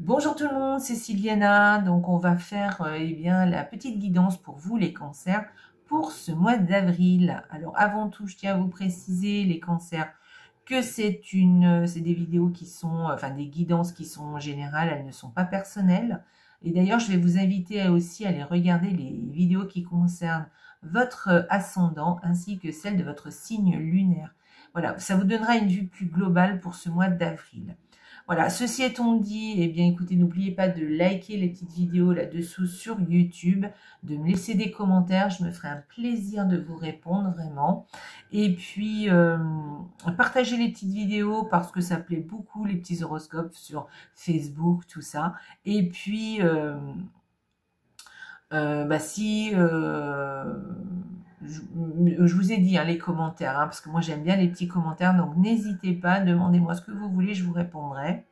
Bonjour tout le monde, c'est Sylviana. Donc on va faire eh bien la petite guidance pour vous les cancers pour ce mois d'avril. Alors avant tout, je tiens à vous préciser les cancers que c'est des vidéos qui sont enfin des guidances qui sont générales, elles ne sont pas personnelles. Et d'ailleurs, je vais vous inviter aussi à aller regarder les vidéos qui concernent votre ascendant ainsi que celle de votre signe lunaire. Voilà, ça vous donnera une vue plus globale pour ce mois d'avril. Voilà, ceci étant dit, eh bien écoutez, n'oubliez pas de liker les petites vidéos là-dessous sur YouTube, de me laisser des commentaires, je me ferai un plaisir de vous répondre vraiment. Et puis, partagez les petites vidéos parce que ça plaît beaucoup, les petits horoscopes sur Facebook, tout ça. Et puis, si je vous ai dit les commentaires, parce que moi j'aime bien les petits commentaires, donc n'hésitez pas, demandez-moi ce que vous voulez, je vous répondrai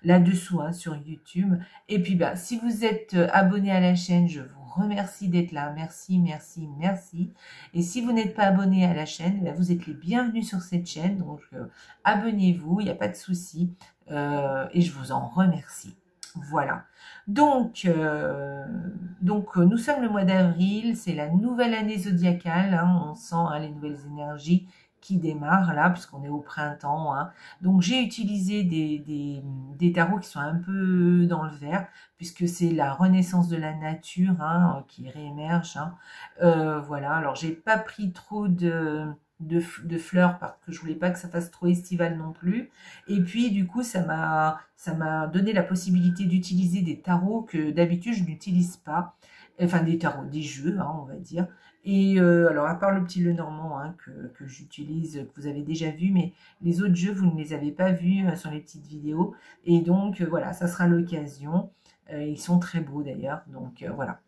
là-dessous sur YouTube. Et puis si vous êtes abonné à la chaîne, je vous remercie d'être là, merci, merci, merci. Et si vous n'êtes pas abonné à la chaîne, vous êtes les bienvenus sur cette chaîne, donc abonnez-vous, il n'y a pas de souci, et je vous en remercie. Voilà. Donc, nous sommes le mois d'avril, c'est la nouvelle année zodiacale, on sent les nouvelles énergies qui démarrent là, puisqu'on est au printemps. Donc, j'ai utilisé des tarots qui sont un peu dans le vert, puisque c'est la renaissance de la nature qui réémerge. Voilà, alors j'ai pas pris trop de fleurs parce que je voulais pas que ça fasse trop estival non plus. Et puis du coup ça m'a donné la possibilité d'utiliser des tarots que d'habitude je n'utilise pas, enfin des tarots, des jeux on va dire. Et alors à part le petit Lenormand que j'utilise, que vous avez déjà vu, mais les autres jeux vous ne les avez pas vus sur les petites vidéos. Et donc voilà, ça sera l'occasion. Ils sont très beaux d'ailleurs, donc voilà.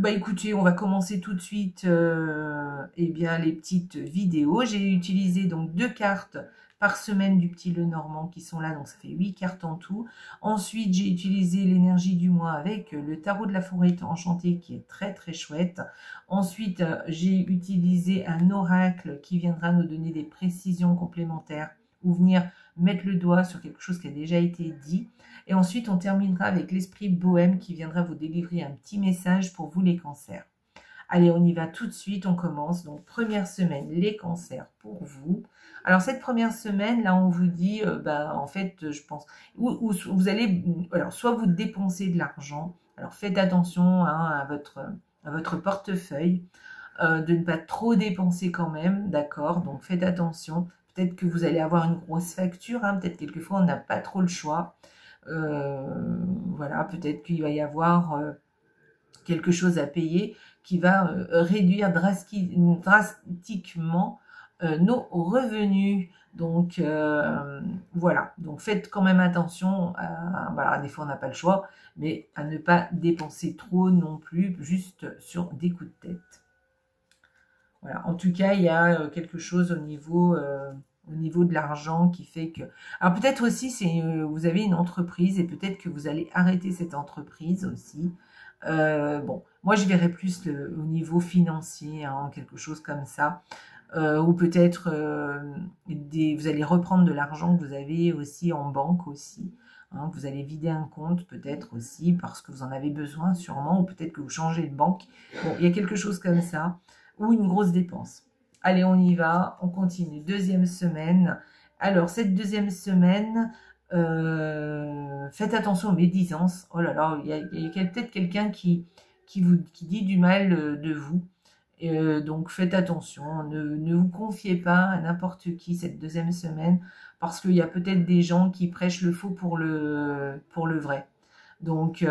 Écoutez, on va commencer tout de suite les petites vidéos. J'ai utilisé donc 2 cartes par semaine du petit Lenormand qui sont là, donc ça fait 8 cartes en tout. Ensuite, j'ai utilisé l'énergie du mois avec le tarot de la forêt enchantée qui est très très chouette. Ensuite, j'ai utilisé un oracle qui viendra nous donner des précisions complémentaires ou venir mettre le doigt sur quelque chose qui a déjà été dit. Et ensuite, on terminera avec l'esprit bohème qui viendra vous délivrer un petit message pour vous les cancers. Allez, on y va tout de suite, on commence. Donc, première semaine, les cancers pour vous. Alors, cette première semaine, là, on vous dit, en fait, je pense, où vous allez, alors, soit vous dépensez de l'argent, alors faites attention à votre portefeuille, de ne pas trop dépenser quand même, d'accord? Donc, faites attention. Peut-être que vous allez avoir une grosse facture, peut-être quelquefois on n'a pas trop le choix. Voilà, peut-être qu'il va y avoir quelque chose à payer qui va réduire drastiquement nos revenus. Donc voilà, donc faites quand même attention, voilà, des fois on n'a pas le choix, mais à ne pas dépenser trop non plus, juste sur des coups de tête. Voilà, en tout cas, il y a quelque chose au niveau de l'argent qui fait que... Alors peut-être aussi, vous avez une entreprise et peut-être que vous allez arrêter cette entreprise aussi. Bon, moi je verrais plus au niveau financier, quelque chose comme ça. Ou peut-être vous allez reprendre de l'argent que vous avez aussi en banque aussi. Que vous allez vider un compte peut-être aussi parce que vous en avez besoin sûrement, ou peut-être que vous changez de banque. Bon, il y a quelque chose comme ça, ou une grosse dépense. Allez, on y va, on continue. Deuxième semaine. Alors, cette deuxième semaine, faites attention aux médisances. Oh là là, il y a peut-être quelqu'un qui dit du mal de vous. Donc faites attention, ne vous confiez pas à n'importe qui cette deuxième semaine, parce qu'il y a peut-être des gens qui prêchent le faux pour le vrai. Donc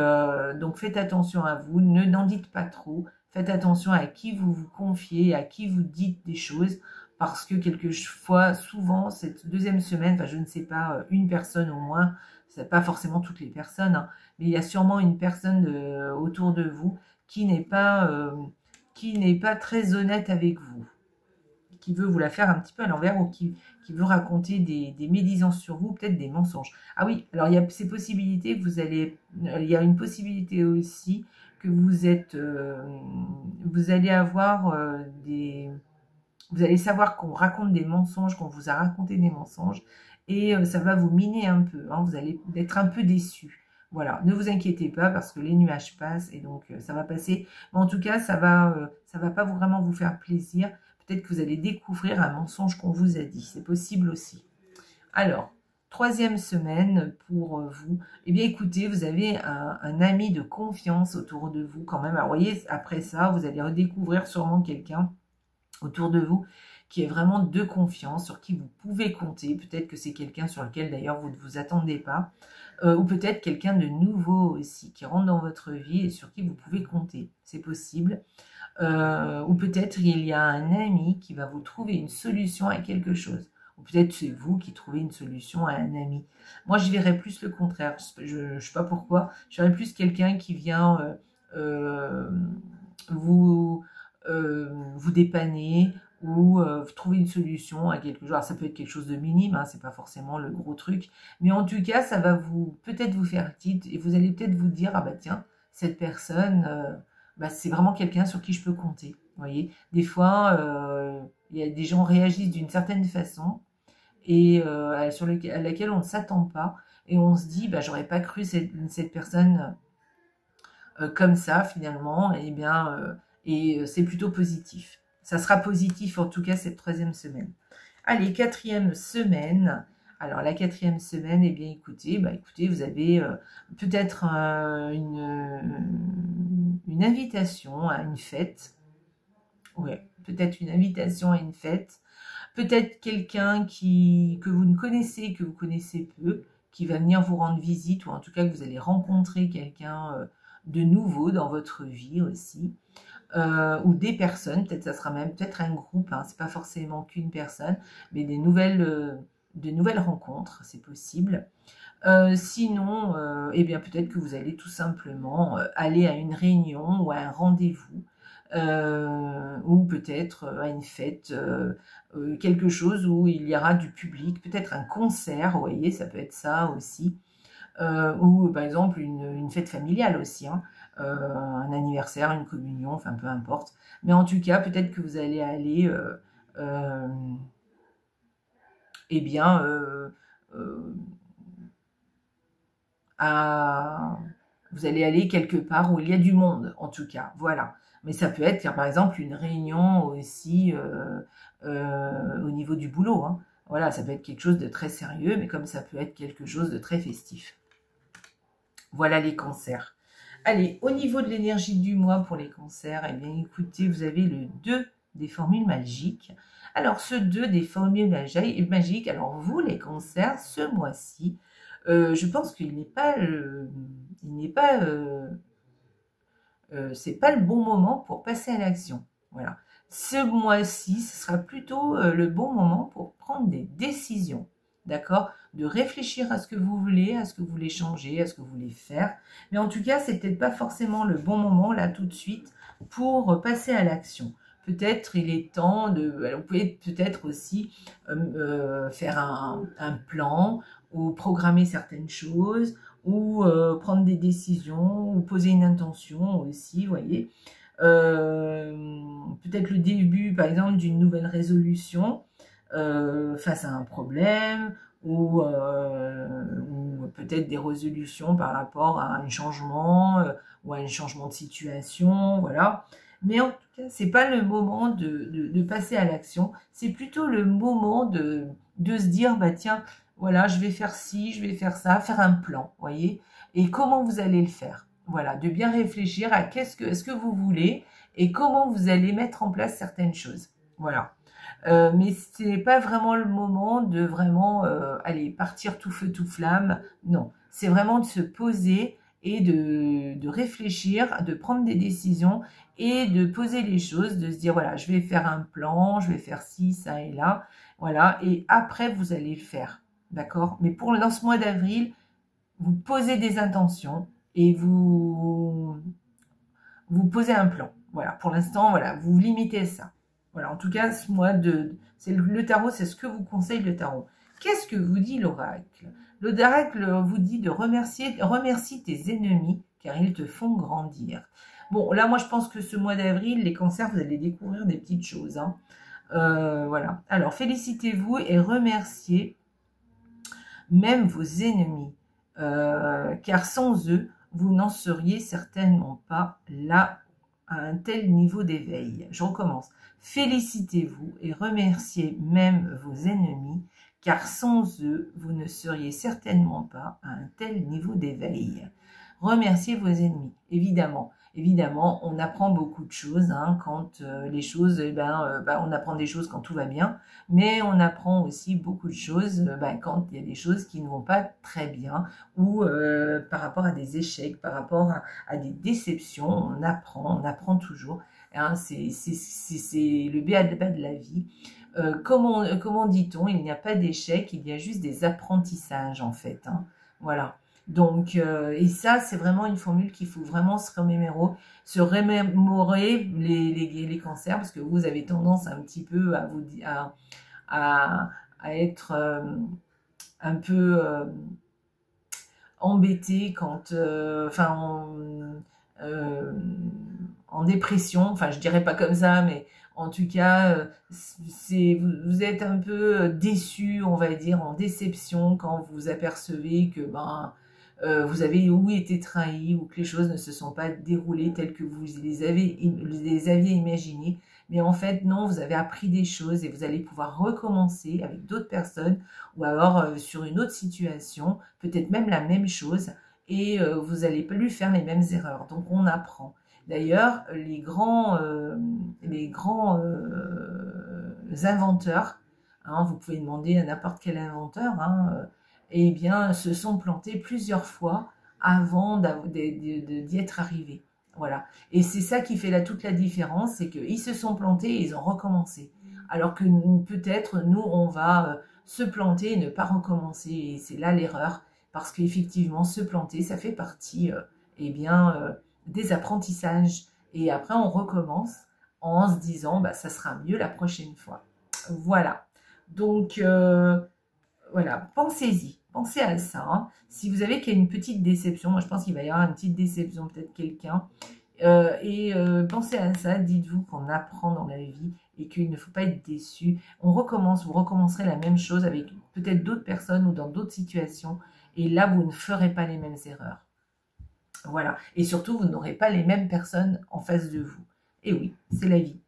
faites attention à vous, n'en dites pas trop, faites attention à qui vous vous confiez, à qui vous dites des choses, parce que quelquefois, souvent, cette deuxième semaine, enfin je ne sais pas, une personne au moins, c'est pas forcément toutes les personnes, mais il y a sûrement une personne autour de vous qui n'est pas très honnête avec vous, qui veut vous la faire un petit peu à l'envers, ou qui veut raconter des médisances sur vous, peut-être des mensonges. Ah oui, alors il y a ces possibilités, il y a une possibilité aussi que vous allez avoir vous allez savoir qu'on raconte des mensonges, qu'on vous a raconté des mensonges, et ça va vous miner un peu, vous allez être un peu déçu. Voilà, ne vous inquiétez pas parce que les nuages passent et donc ça va passer. Mais en tout cas, ça va pas vraiment vous faire plaisir. Peut-être que vous allez découvrir un mensonge qu'on vous a dit. C'est possible aussi. Alors, troisième semaine pour vous. Eh bien, écoutez, vous avez un ami de confiance autour de vous quand même. Alors, vous voyez, après ça, vous allez redécouvrir sûrement quelqu'un autour de vous qui est vraiment de confiance, sur qui vous pouvez compter. Peut-être que c'est quelqu'un sur lequel d'ailleurs vous ne vous attendez pas. Ou peut-être quelqu'un de nouveau aussi, qui rentre dans votre vie et sur qui vous pouvez compter. C'est possible. Ou peut-être il y a un ami qui va vous trouver une solution à quelque chose. Ou peut-être c'est vous qui trouvez une solution à un ami. Moi, je verrais plus le contraire. Je ne sais pas pourquoi. Je verrais plus quelqu'un qui vient vous dépanner ou trouver une solution à quelque chose. Alors, ça peut être quelque chose de minime, hein, c'est pas forcément le gros truc. Mais en tout cas, ça va peut-être vous faire titre et vous allez peut-être vous dire, ah bah tiens, cette personne, c'est vraiment quelqu'un sur qui je peux compter. Vous voyez, des fois, il y a des gens réagissent d'une certaine façon et à laquelle on ne s'attend pas et on se dit, bah j'aurais pas cru cette personne comme ça finalement. Et bien, c'est plutôt positif. Ça sera positif en tout cas cette troisième semaine. Allez, quatrième semaine. Alors la quatrième semaine, eh bien écoutez, vous avez peut-être une invitation à une fête. Ouais, peut-être une invitation à une fête. Peut-être quelqu'un que vous ne connaissez, que vous connaissez peu, qui va venir vous rendre visite, ou en tout cas que vous allez rencontrer quelqu'un de nouveau dans votre vie aussi. Ou des personnes, peut-être ça sera même peut-être un groupe, hein, c'est pas forcément qu'une personne, mais de nouvelles rencontres, c'est possible. Sinon, eh bien peut-être que vous allez tout simplement aller à une réunion ou à un rendez-vous, ou peut-être à une fête, quelque chose où il y aura du public, peut-être un concert, vous voyez, ça peut être ça aussi, ou par exemple une fête familiale aussi, hein, un anniversaire, une communion, enfin peu importe. Mais en tout cas, peut-être que vous allez aller, eh bien, vous allez aller quelque part où il y a du monde, en tout cas, voilà. Mais ça peut être, par exemple, une réunion aussi au niveau du boulot, hein. Voilà, ça peut être quelque chose de très sérieux, mais comme ça peut être quelque chose de très festif. Voilà les cancers. Allez, au niveau de l'énergie du mois pour les cancers, eh bien, écoutez, vous avez le 2 des formules magiques. Alors, ce 2 des formules magiques, alors vous, les cancers, ce mois-ci, je pense qu'il n'est pas, c'est pas le bon moment pour passer à l'action. Voilà. Ce mois-ci, ce sera plutôt le bon moment pour prendre des décisions. D'accord? De réfléchir à ce que vous voulez, à ce que vous voulez changer, à ce que vous voulez faire. Mais en tout cas, c'est peut-être pas forcément le bon moment, là, tout de suite, pour passer à l'action. Peut-être il est temps de... Alors, vous pouvez peut-être aussi faire un plan ou programmer certaines choses ou prendre des décisions ou poser une intention aussi, vous voyez. Peut-être le début, par exemple, d'une nouvelle résolution face à un problème ou peut-être des résolutions par rapport à un changement ou à un changement de situation, voilà. Mais en tout cas, c'est pas le moment de passer à l'action, c'est plutôt le moment de se dire, bah tiens, voilà, je vais faire ci, je vais faire ça, faire un plan, voyez, et comment vous allez le faire. Voilà, de bien réfléchir à est-ce que vous voulez et comment vous allez mettre en place certaines choses. Voilà. Mais ce n'est pas vraiment le moment de vraiment aller partir tout feu, tout flamme. Non, c'est vraiment de se poser et de réfléchir, de prendre des décisions et de poser les choses, de se dire, voilà, je vais faire un plan, je vais faire ci, ça et là. Voilà, et après, vous allez le faire. D'accord? Mais dans ce mois d'avril, vous posez des intentions et vous posez un plan. Voilà, pour l'instant, voilà, vous vous limitez à ça. Voilà, en tout cas, ce mois le tarot, c'est ce que vous conseille le tarot. Qu'est-ce que vous dit l'oracle? L'oracle vous dit de remercie tes ennemis car ils te font grandir. Bon, là, moi, je pense que ce mois d'avril, les cancers, vous allez découvrir des petites choses, hein. Voilà. Alors, félicitez-vous et remerciez même vos ennemis. car sans eux, vous n'en seriez certainement pas là à un tel niveau d'éveil. Je recommence. Félicitez-vous et remerciez même vos ennemis, car sans eux, vous ne seriez certainement pas à un tel niveau d'éveil. Remerciez vos ennemis, évidemment. Évidemment, on apprend beaucoup de choses hein, quand les choses, on apprend des choses quand tout va bien, mais on apprend aussi beaucoup de choses quand il y a des choses qui ne vont pas très bien ou par rapport à des échecs, par rapport à des déceptions, on apprend toujours. Hein, c'est le béaba de la vie. Comment dit-on? Il n'y a pas d'échec, il y a juste des apprentissages en fait. Hein. Voilà. Donc, et ça, c'est vraiment une formule qu'il faut vraiment se remémorer les cancers, parce que vous avez tendance un petit peu à être un peu embêté quand, en dépression, enfin je dirais pas comme ça, mais en tout cas, vous êtes un peu déçu, on va dire, en déception quand vous apercevez que vous avez été trahi ou que les choses ne se sont pas déroulées telles que vous les aviez imaginées. Mais en fait, non, vous avez appris des choses et vous allez pouvoir recommencer avec d'autres personnes ou alors sur une autre situation, peut-être même la même chose, et vous n'allez plus faire les mêmes erreurs. Donc, on apprend. D'ailleurs, les grands inventeurs, hein, vous pouvez demander à n'importe quel inventeur, hein, eh bien, se sont plantés plusieurs fois avant d'y être arrivés. Voilà. Et c'est ça qui fait toute la différence, c'est qu'ils se sont plantés et ils ont recommencé. Alors que peut-être, nous, on va se planter et ne pas recommencer. Et c'est là l'erreur, parce qu'effectivement, se planter, ça fait partie des apprentissages. Et après, on recommence en se disant, ça sera mieux la prochaine fois. Voilà. Donc, voilà, pensez-y, pensez à ça. Hein. Si vous avez une petite déception, moi je pense qu'il va y avoir une petite déception, peut-être quelqu'un, pensez à ça, dites-vous qu'on apprend dans la vie et qu'il ne faut pas être déçu. On recommence, vous recommencerez la même chose avec peut-être d'autres personnes ou dans d'autres situations, et là vous ne ferez pas les mêmes erreurs. Voilà, et surtout vous n'aurez pas les mêmes personnes en face de vous. Et oui, c'est la vie.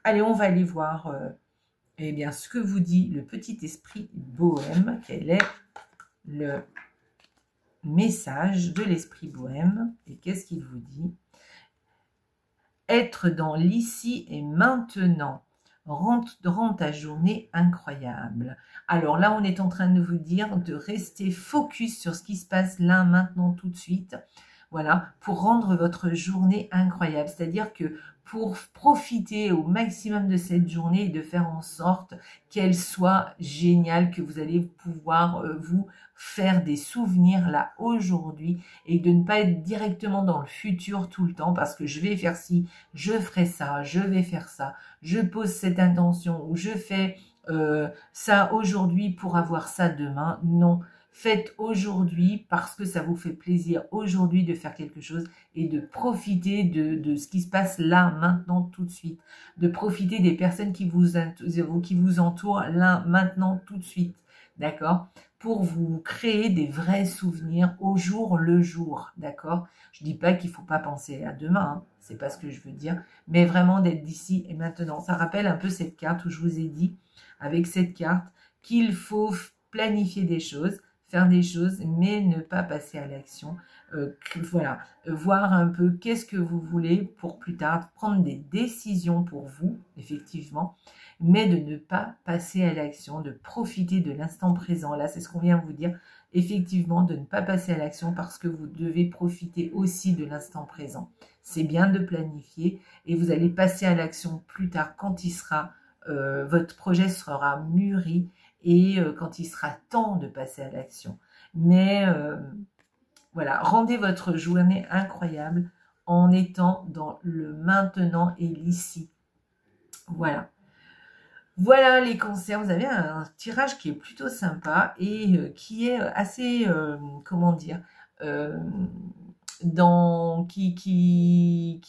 Allez, on va aller voir ce que vous dit le petit esprit bohème. Quel est le message de l'esprit bohème? Et qu'est-ce qu'il vous dit? Être dans l'ici et maintenant rend ta journée incroyable. Alors là, on est en train de vous dire de rester focus sur ce qui se passe là, maintenant, tout de suite. Voilà, pour rendre votre journée incroyable. C'est-à-dire que pour profiter au maximum de cette journée et de faire en sorte qu'elle soit géniale, que vous allez pouvoir vous faire des souvenirs là aujourd'hui et de ne pas être directement dans le futur tout le temps parce que je vais faire ci, je ferai ça, je vais faire ça, je pose cette intention ou je fais ça aujourd'hui pour avoir ça demain. Non. Faites aujourd'hui parce que ça vous fait plaisir aujourd'hui de faire quelque chose et de profiter de ce qui se passe là, maintenant, tout de suite. De profiter des personnes qui vous entourent là, maintenant, tout de suite. D'accord? Pour vous créer des vrais souvenirs au jour le jour. D'accord? Je dis pas qu'il faut pas penser à demain, hein, c'est pas ce que je veux dire, mais vraiment d'être d'ici et maintenant. Ça rappelle un peu cette carte où je vous ai dit, avec cette carte, qu'il faut planifier des choses, faire des choses, mais ne pas passer à l'action. Voilà, voir un peu qu'est-ce que vous voulez pour plus tard, prendre des décisions pour vous, effectivement, mais de ne pas passer à l'action, de profiter de l'instant présent. Là, c'est ce qu'on vient de vous dire, effectivement, de ne pas passer à l'action parce que vous devez profiter aussi de l'instant présent. C'est bien de planifier et vous allez passer à l'action plus tard quand votre projet sera mûri et quand il sera temps de passer à l'action. Mais voilà, rendez votre journée incroyable en étant dans le maintenant et l'ici. Voilà. Voilà les cancers, vous avez un tirage qui est plutôt sympa et qui est assez, comment dire, qui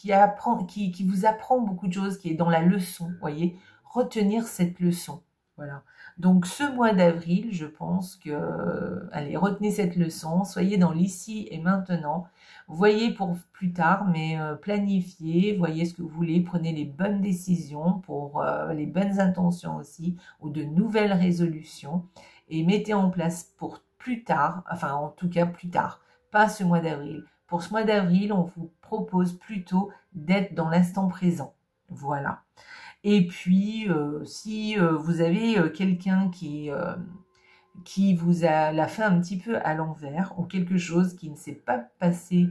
vous apprend beaucoup de choses, qui est dans la leçon, vous voyez, retenir cette leçon. Voilà. Donc ce mois d'avril, je pense que, allez, retenez cette leçon, soyez dans l'ici et maintenant, voyez pour plus tard, mais planifiez, voyez ce que vous voulez, prenez les bonnes décisions pour les bonnes intentions aussi, ou de nouvelles résolutions, et mettez en place pour plus tard, enfin en tout cas plus tard, pas ce mois d'avril. Pour ce mois d'avril, on vous propose plutôt d'être dans l'instant présent. Voilà. Et puis, si vous avez quelqu'un qui vous a l'a fait un petit peu à l'envers ou quelque chose qui ne s'est pas passé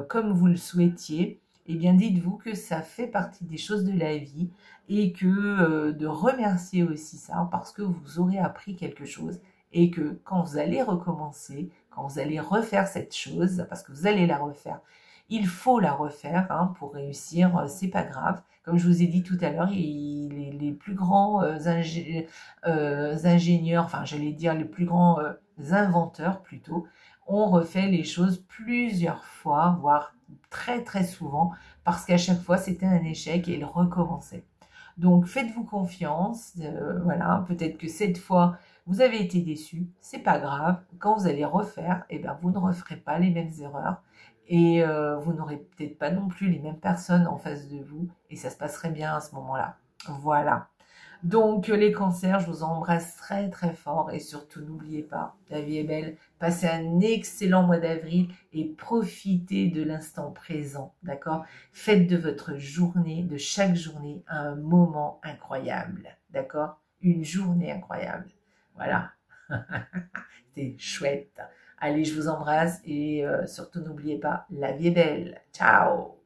comme vous le souhaitiez, eh bien dites-vous que ça fait partie des choses de la vie et que de remercier aussi ça parce que vous aurez appris quelque chose et que quand vous allez recommencer, quand vous allez refaire cette chose, parce que vous allez la refaire, il faut la refaire hein, pour réussir, c'est pas grave. Comme je vous ai dit tout à l'heure, les plus grands ingénieurs, enfin j'allais dire les plus grands inventeurs plutôt, ont refait les choses plusieurs fois, voire très très souvent, parce qu'à chaque fois c'était un échec et ils recommençaient. Donc faites-vous confiance, voilà, peut-être que cette fois vous avez été déçu, c'est pas grave, quand vous allez refaire, eh ben, vous ne referez pas les mêmes erreurs et vous n'aurez peut-être pas non plus les mêmes personnes en face de vous et ça se passerait bien à ce moment-là. Voilà. Donc les cancers, je vous embrasse très très fort et surtout n'oubliez pas, la vie est belle, passez un excellent mois d'avril et profitez de l'instant présent, d'accord? Faites de votre journée, de chaque journée, un moment incroyable, d'accord? Une journée incroyable. Voilà. C'est chouette. Allez, je vous embrasse et surtout n'oubliez pas, la vie est belle. Ciao!